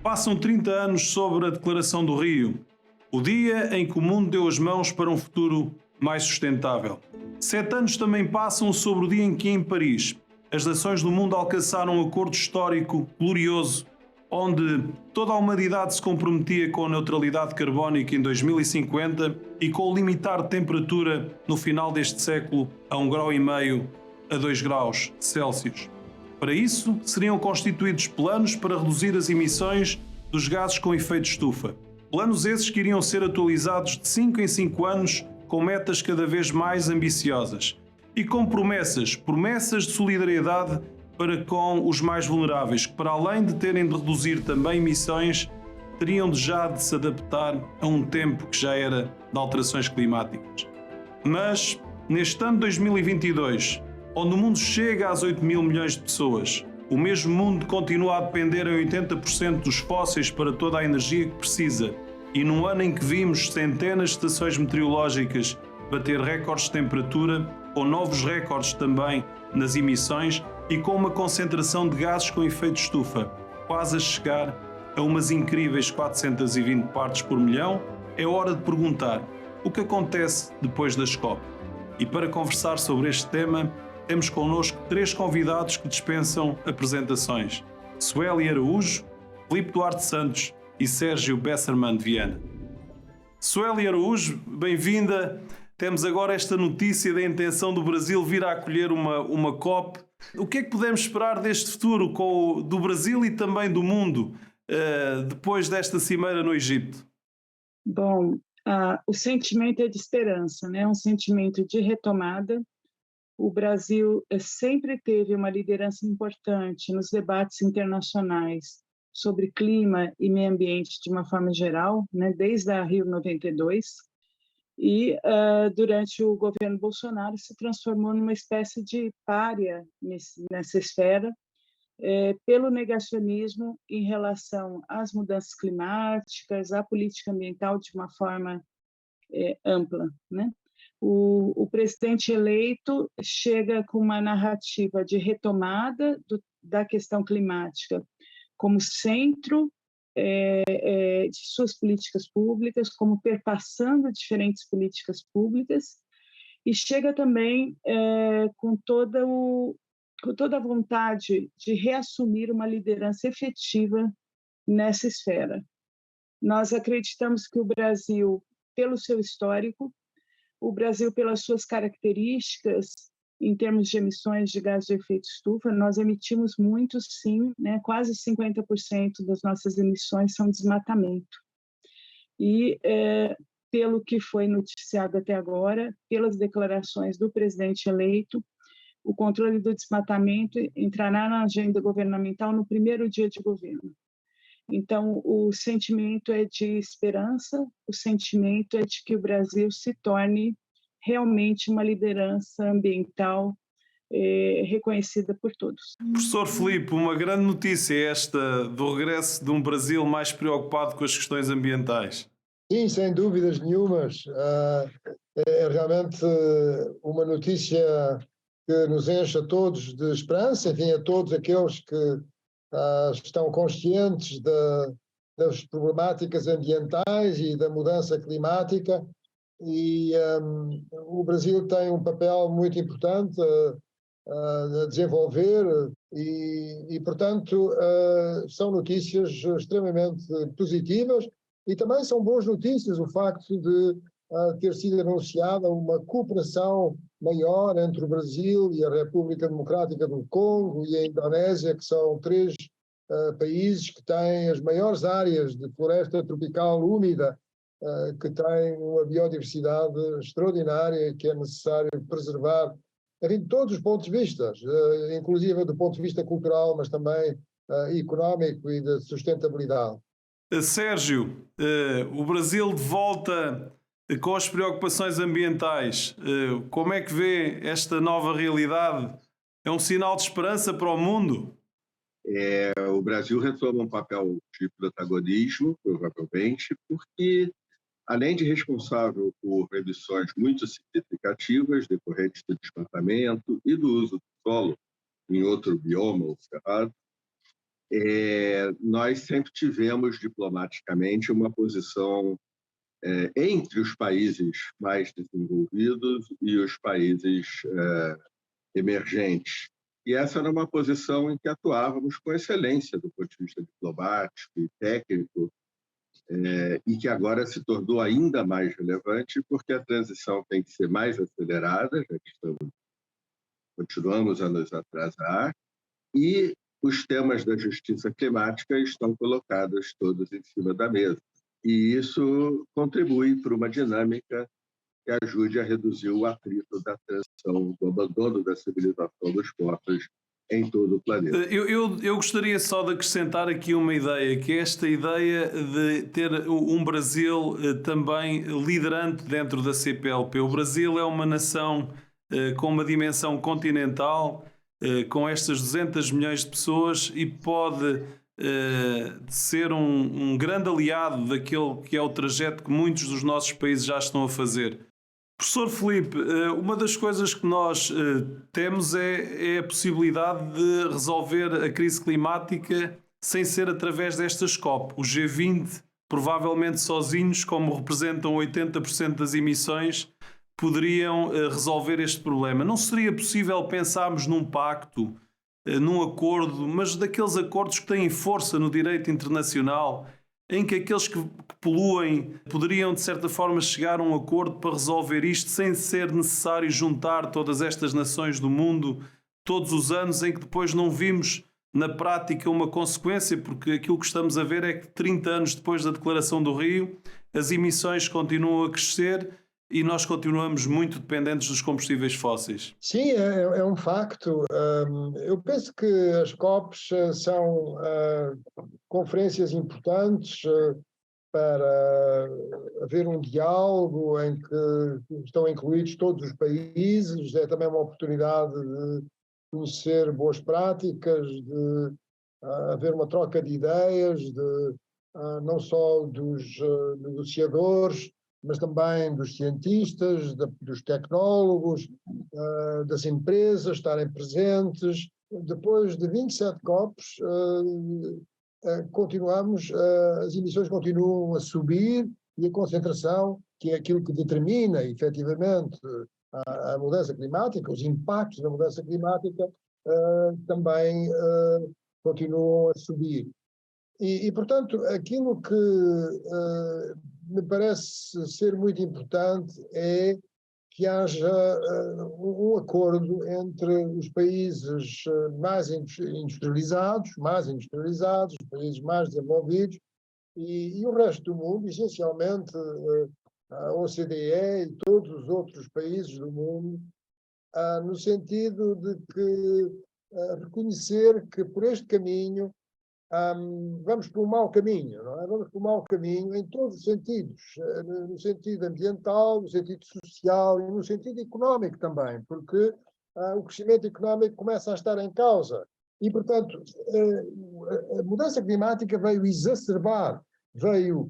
Passam 30 anos sobre a Declaração do Rio, o dia em que o mundo deu as mãos para um futuro mais sustentável. 7 anos também passam sobre o dia em que, em Paris, as nações do mundo alcançaram um acordo histórico glorioso, onde toda a humanidade se comprometia com a neutralidade carbónica em 2050 e com o limitar de temperatura no final deste século a 1,5 graus a 2 graus Celsius. Para isso, seriam constituídos planos para reduzir as emissões dos gases com efeito estufa. Planos esses que iriam ser atualizados de 5 em 5 anos com metas cada vez mais ambiciosas e com promessas de solidariedade para com os mais vulneráveis, que para além de terem de reduzir também emissões, teriam já de se adaptar a um tempo que já era de alterações climáticas. Mas, neste ano 2022, onde o mundo chega às 8 mil milhões de pessoas, o mesmo mundo continua a depender em 80% dos fósseis para toda a energia que precisa, e num ano em que vimos centenas de estações meteorológicas bater recordes de temperatura, com novos recordes também nas emissões e com uma concentração de gases com efeito estufa quase a chegar a umas incríveis 420 partes por milhão, é hora de perguntar o que acontece depois das COP. E para conversar sobre este tema, temos connosco 3 convidados que dispensam apresentações: Sueli Araújo, Filipe Duarte Santos e Sérgio Besserman de Viana. Sueli Araújo, bem-vinda. Temos agora esta notícia da intenção do Brasil vir a acolher uma COP. O que é que podemos esperar deste futuro do Brasil e também do mundo depois desta cimeira no Egito? Bom, o sentimento é de esperança, né? Um sentimento de retomada. O Brasil sempre teve uma liderança importante nos debates internacionais sobre clima e meio ambiente de uma forma geral, né? Desde a Rio 92. E, durante o governo Bolsonaro, se transformou numa espécie de pária nessa esfera, pelo negacionismo em relação às mudanças climáticas, à política ambiental de uma forma ampla, né? O presidente eleito chega com uma narrativa de retomada da questão climática como centro de suas políticas públicas, como perpassando diferentes políticas públicas, e chega também com toda a vontade de reassumir uma liderança efetiva nessa esfera. Nós acreditamos que o Brasil, pelo seu histórico, o Brasil, pelas suas características em termos de emissões de gás de efeito estufa, nós emitimos muito, sim, né? Quase 50% das nossas emissões são desmatamento. E, pelo que foi noticiado até agora, pelas declarações do presidente eleito, o controle do desmatamento entrará na agenda governamental no primeiro dia de governo. Então, o sentimento é de esperança, o sentimento é de que o Brasil se torne realmente uma liderança ambiental reconhecida por todos. Professor Filipe, uma grande notícia é esta do regresso de um Brasil mais preocupado com as questões ambientais. Sim, sem dúvidas nenhumas. É realmente uma notícia que nos enche a todos de esperança, enfim, a todos aqueles que estão conscientes das problemáticas ambientais e da mudança climática. E o Brasil tem um papel muito importante a desenvolver e portanto, são notícias extremamente positivas e também são boas notícias o facto de ter sido anunciada uma cooperação maior entre o Brasil e a República Democrática do Congo e a Indonésia, que são 3 países que têm as maiores áreas de floresta tropical úmida, que têm uma biodiversidade extraordinária que é necessário preservar, enfim, de todos os pontos de vista, inclusive do ponto de vista cultural, mas também económico e de sustentabilidade. Sérgio, o Brasil de volta com as preocupações ambientais, como é que vê esta nova realidade? É um sinal de esperança para o mundo? O Brasil retoma um papel de protagonismo, provavelmente, porque, além de responsável por emissões muito significativas decorrentes do desmatamento e do uso do solo em outro bioma, o cerrado, nós sempre tivemos diplomaticamente uma posição entre os países mais desenvolvidos e os países emergentes. E essa era uma posição em que atuávamos com excelência do ponto de vista diplomático e técnico, e que agora se tornou ainda mais relevante porque a transição tem que ser mais acelerada, já que continuamos a nos atrasar, e os temas da justiça climática estão colocados todos em cima da mesa. E isso contribui para uma dinâmica que ajude a reduzir o atrito da transição, do abandono da civilização dos povos em todo o planeta. Eu gostaria só de acrescentar aqui uma ideia, que é esta ideia de ter um Brasil também liderante dentro da CPLP. O Brasil é uma nação com uma dimensão continental, com estas 200 milhões de pessoas, e pode ser um grande aliado daquele que é o trajeto que muitos dos nossos países já estão a fazer. Professor Filipe, uma das coisas que nós temos é a possibilidade de resolver a crise climática sem ser através destas COP. O G20, provavelmente sozinhos, como representam 80% das emissões, poderiam resolver este problema. Não seria possível pensarmos num pacto, num acordo, mas daqueles acordos que têm força no direito internacional, em que aqueles que poluem poderiam, de certa forma, chegar a um acordo para resolver isto sem ser necessário juntar todas estas nações do mundo todos os anos, em que depois não vimos na prática uma consequência, porque aquilo que estamos a ver é que 30 anos depois da Declaração do Rio, as emissões continuam a crescer e nós continuamos muito dependentes dos combustíveis fósseis. Sim, é um facto. Eu penso que as COPs são conferências importantes para haver um diálogo em que estão incluídos todos os países. É também uma oportunidade de conhecer boas práticas, de haver uma troca de ideias, não só dos negociadores, mas também dos cientistas, dos tecnólogos, das empresas estarem presentes. Depois de 27 COPs, as emissões continuam a subir e a concentração, que é aquilo que determina efetivamente a mudança climática, os impactos da mudança climática, também continuam a subir. E, portanto, aquilo que me parece ser muito importante é que haja um acordo entre os países mais industrializados, os países mais desenvolvidos e o resto do mundo, essencialmente a OCDE e todos os outros países do mundo, no sentido de que reconhecer que por este caminho vamos por um mau caminho, não é? Vamos por um mau caminho em todos os sentidos, no sentido ambiental, no sentido social e no sentido económico também, porque o crescimento económico começa a estar em causa. E, portanto, a mudança climática veio exacerbar, veio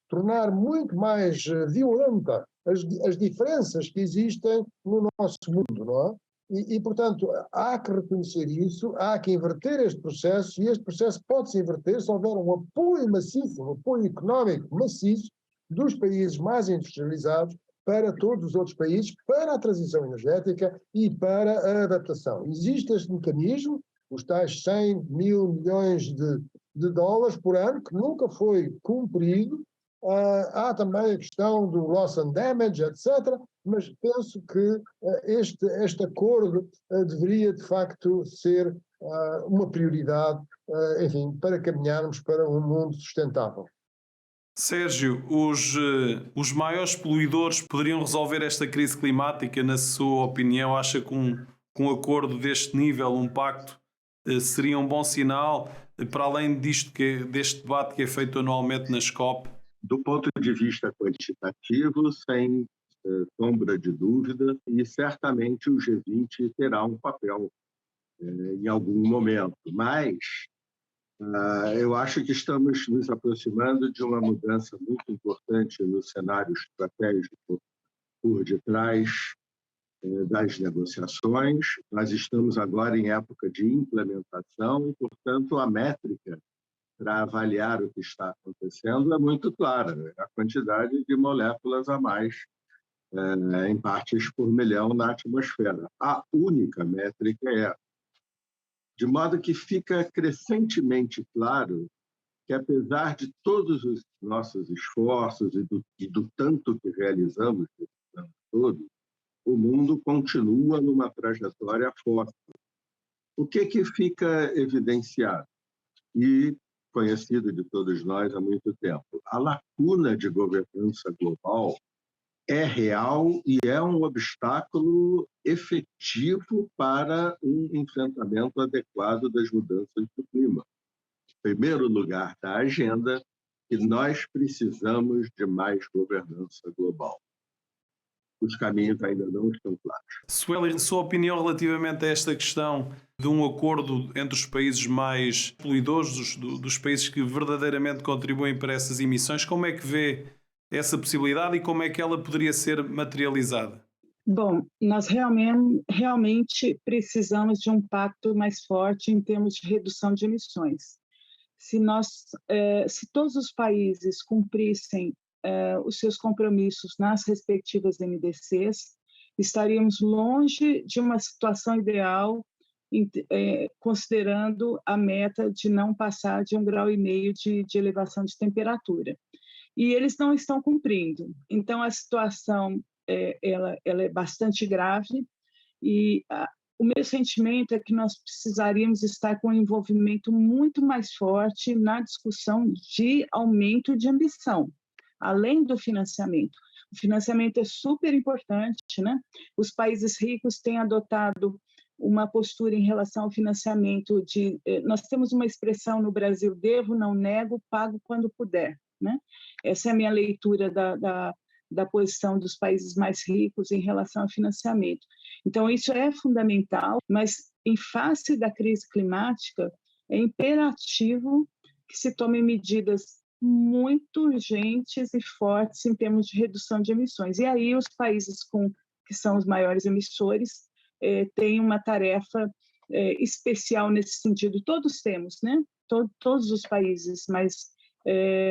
tornar muito mais violenta as diferenças que existem no nosso mundo, não é? E, portanto, há que reconhecer isso, há que inverter este processo, e este processo pode-se inverter se houver um apoio maciço, um apoio económico maciço dos países mais industrializados para todos os outros países, para a transição energética e para a adaptação. Existe este mecanismo, os tais 100 mil milhões de dólares por ano, que nunca foi cumprido. Há também a questão do loss and damage, etc., mas penso que este acordo deveria, de facto, ser uma prioridade, enfim, para caminharmos para um mundo sustentável. Sérgio, os maiores poluidores poderiam resolver esta crise climática, na sua opinião? Acha que um acordo deste nível, um pacto, seria um bom sinal, para além deste debate que é feito anualmente nas COP? Do ponto de vista quantitativo, sem sombra de dúvida, e certamente o G20 terá um papel em algum momento, mas eu acho que estamos nos aproximando de uma mudança muito importante no cenário estratégico por detrás das negociações. Nós estamos agora em época de implementação e, portanto, a métrica para avaliar o que está acontecendo é muito clara, né? A quantidade de moléculas a mais em partes por milhão na atmosfera. A única métrica é de modo que fica crescentemente claro que, apesar de todos os nossos esforços e do tanto que realizamos nesse ano todo, o mundo continua numa trajetória forte. O que fica evidenciado e conhecido de todos nós há muito tempo? A lacuna de governança global é real e é um obstáculo efetivo para um enfrentamento adequado das mudanças do clima. Em primeiro lugar da agenda, que nós precisamos de mais governança global. Os caminhos ainda não estão claros. Sueli, sua opinião relativamente a esta questão de um acordo entre os países mais poluidores, dos países que verdadeiramente contribuem para essas emissões, como é que vê essa possibilidade e como é que ela poderia ser materializada? Bom, nós realmente precisamos de um pacto mais forte em termos de redução de emissões. Se todos os países cumprissem os seus compromissos nas respectivas NDCs, estaríamos longe de uma situação ideal, considerando a meta de não passar de 1,5 grau de elevação de temperatura. E eles não estão cumprindo. Então, a situação ela é bastante grave e o meu sentimento é que nós precisaríamos estar com um envolvimento muito mais forte na discussão de aumento de ambição, além do financiamento. O financiamento é super importante, né? Os países ricos têm adotado uma postura em relação ao financiamento nós temos uma expressão no Brasil: devo, não nego, pago quando puder, né? Essa é a minha leitura da posição dos países mais ricos em relação ao financiamento. Então, isso é fundamental, mas em face da crise climática, é imperativo que se tomem medidas muito urgentes e fortes em termos de redução de emissões. E aí os países que são os maiores emissores têm uma tarefa especial nesse sentido. Todos temos, né? Todos os países, mas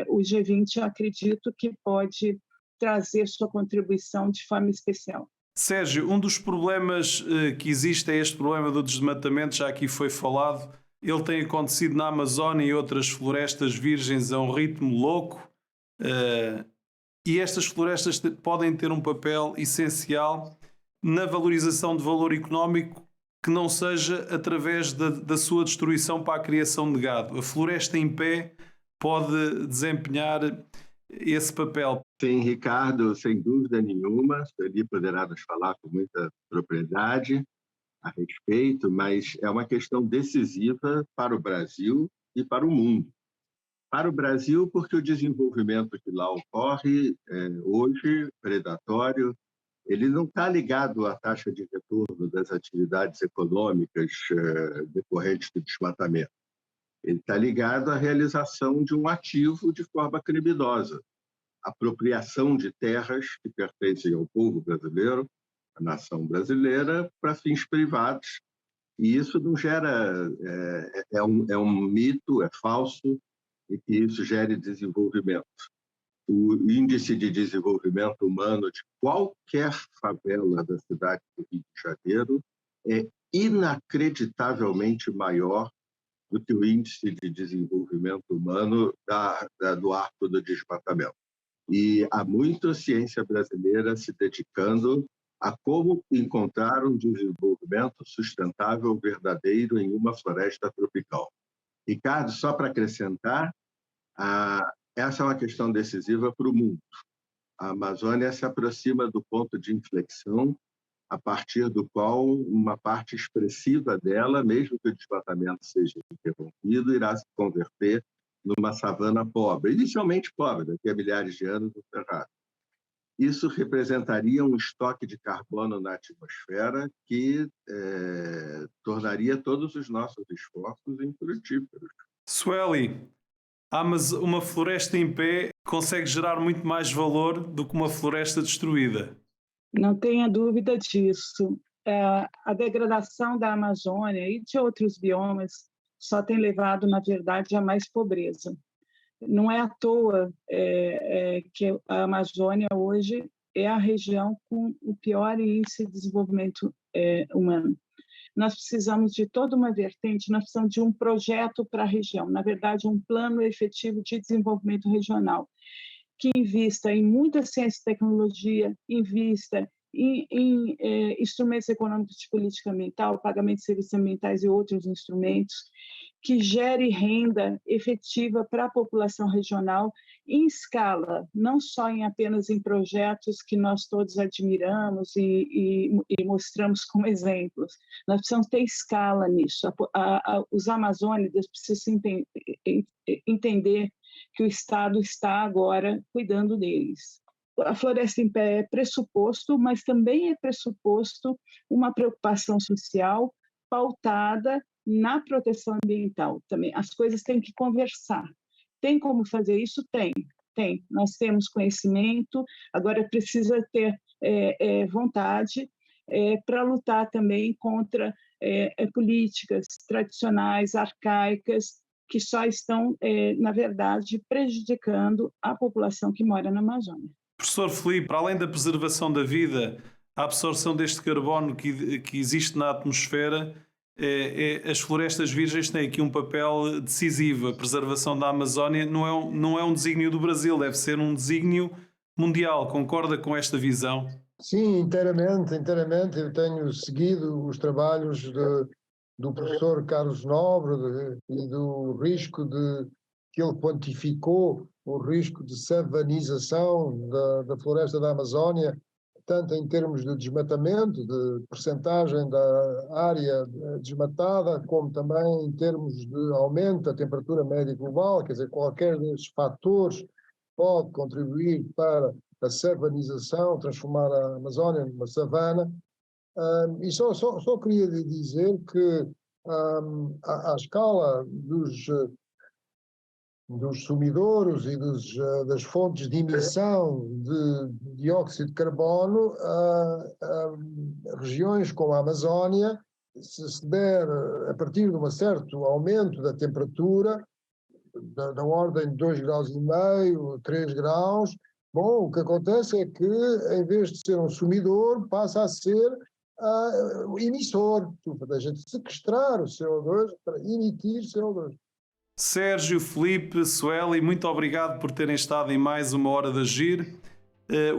o G20 eu acredito que pode trazer sua contribuição de forma especial. Sérgio, um dos problemas que existe é este problema do desmatamento, já aqui foi falado. Ele tem acontecido na Amazónia e outras florestas virgens a um ritmo louco, e estas florestas podem ter um papel essencial na valorização de valor económico que não seja através da sua destruição para a criação de gado. A floresta em pé pode desempenhar esse papel. Sim, Ricardo, sem dúvida nenhuma, ele poderá nos falar com muita propriedade a respeito, mas é uma questão decisiva para o Brasil e para o mundo. Para o Brasil, porque o desenvolvimento que lá ocorre hoje, predatório, ele não está ligado à taxa de retorno das atividades econômicas decorrentes do desmatamento. Ele está ligado à realização de um ativo de forma criminosa, apropriação de terras que pertencem ao povo brasileiro, à nação brasileira, para fins privados. E isso não gera... é um mito, é falso, e que isso gere desenvolvimento. O índice de desenvolvimento humano de qualquer favela da cidade do Rio de Janeiro é inacreditavelmente maior do que o índice de desenvolvimento humano do arco do desmatamento. E há muita ciência brasileira se dedicando a como encontrar um desenvolvimento sustentável verdadeiro em uma floresta tropical. Ricardo, só para acrescentar, essa é uma questão decisiva para o mundo. A Amazônia se aproxima do ponto de inflexão a partir do qual uma parte expressiva dela, mesmo que o desmatamento seja interrompido, irá se converter numa savana pobre, inicialmente pobre, daqui a milhares de anos no Cerrado. Isso representaria um estoque de carbono na atmosfera que tornaria todos os nossos esforços infrutíferos. Sueli, mas uma floresta em pé consegue gerar muito mais valor do que uma floresta destruída. Não tenha dúvida disso. A degradação da Amazônia e de outros biomas só tem levado, na verdade, a mais pobreza. Não é à toa que a Amazônia hoje é a região com o pior índice de desenvolvimento humano. Nós precisamos de toda uma vertente, nós precisamos de um projeto para a região, na verdade, um plano efetivo de desenvolvimento regional, que invista em muita ciência e tecnologia, invista em instrumentos econômicos de política ambiental, pagamento de serviços ambientais e outros instrumentos, que gere renda efetiva para a população regional em escala, não só apenas em projetos que nós todos admiramos e mostramos como exemplos. Nós precisamos ter escala nisso. Os amazônidas precisam entender que o Estado está agora cuidando deles. A Floresta em Pé é pressuposto, mas também é pressuposto uma preocupação social pautada na proteção ambiental também. As coisas têm que conversar. Tem como fazer isso? Tem. Nós temos conhecimento, agora precisa ter vontade para lutar também contra políticas tradicionais, arcaicas, que só estão, na verdade, prejudicando a população que mora na Amazônia. Professor Filipe, para além da preservação da vida, a absorção deste carbono que existe na atmosfera, as florestas virgens têm aqui um papel decisivo. A preservação da Amazónia não é um desígnio do Brasil, deve ser um desígnio mundial. Concorda com esta visão? Sim, inteiramente. Eu tenho seguido os trabalhos do professor Carlos Nobre e do risco que ele quantificou, o risco de savanização da floresta da Amazónia, tanto em termos de desmatamento, de percentagem da área desmatada, como também em termos de aumento da temperatura média global. Quer dizer, qualquer desses fatores pode contribuir para a savanização, transformar a Amazónia numa savana. E só queria lhe dizer que à escala dos sumidouros e das fontes de emissão de dióxido de carbono, regiões como a Amazónia, se der a partir de um certo aumento da temperatura, da ordem de 2,5 graus, 3 graus, bom, o que acontece é que, em vez de ser um sumidor, passa a ser o emissor, a gente sequestrar o CO2 para emitir CO2. Sérgio, Filipe, Sueli, muito obrigado por terem estado em mais uma Hora de Agir.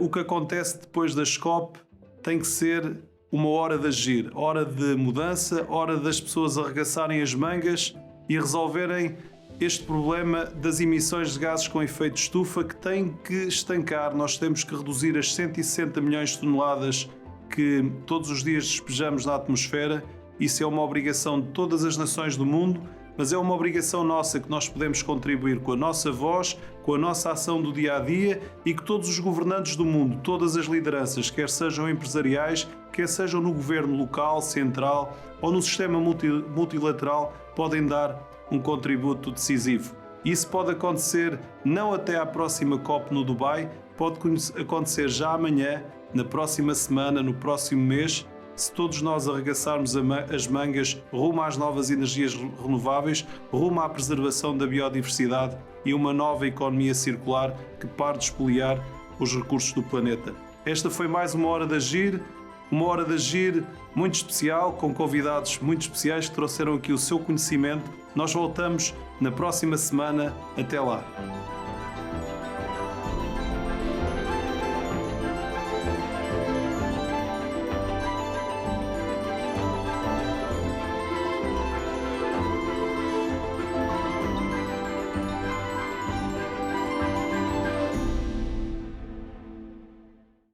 O que acontece depois das COP tem que ser uma hora de agir, hora de mudança, hora das pessoas arregaçarem as mangas e resolverem este problema das emissões de gases com efeito de estufa, que tem que estancar. Nós temos que reduzir as 160 milhões de toneladas que todos os dias despejamos na atmosfera. Isso é uma obrigação de todas as nações do mundo, mas é uma obrigação nossa, que nós podemos contribuir com a nossa voz, com a nossa ação do dia-a-dia, e que todos os governantes do mundo, todas as lideranças, quer sejam empresariais, quer sejam no governo local, central ou no sistema multilateral, podem dar um contributo decisivo. Isso pode acontecer não até à próxima COP no Dubai, pode acontecer já amanhã, na próxima semana, no próximo mês, se todos nós arregaçarmos as mangas rumo às novas energias renováveis, rumo à preservação da biodiversidade e uma nova economia circular que pare de espoliar os recursos do planeta. Esta foi mais uma Hora de Agir, uma Hora de Agir muito especial, com convidados muito especiais que trouxeram aqui o seu conhecimento. Nós voltamos na próxima semana. Até lá!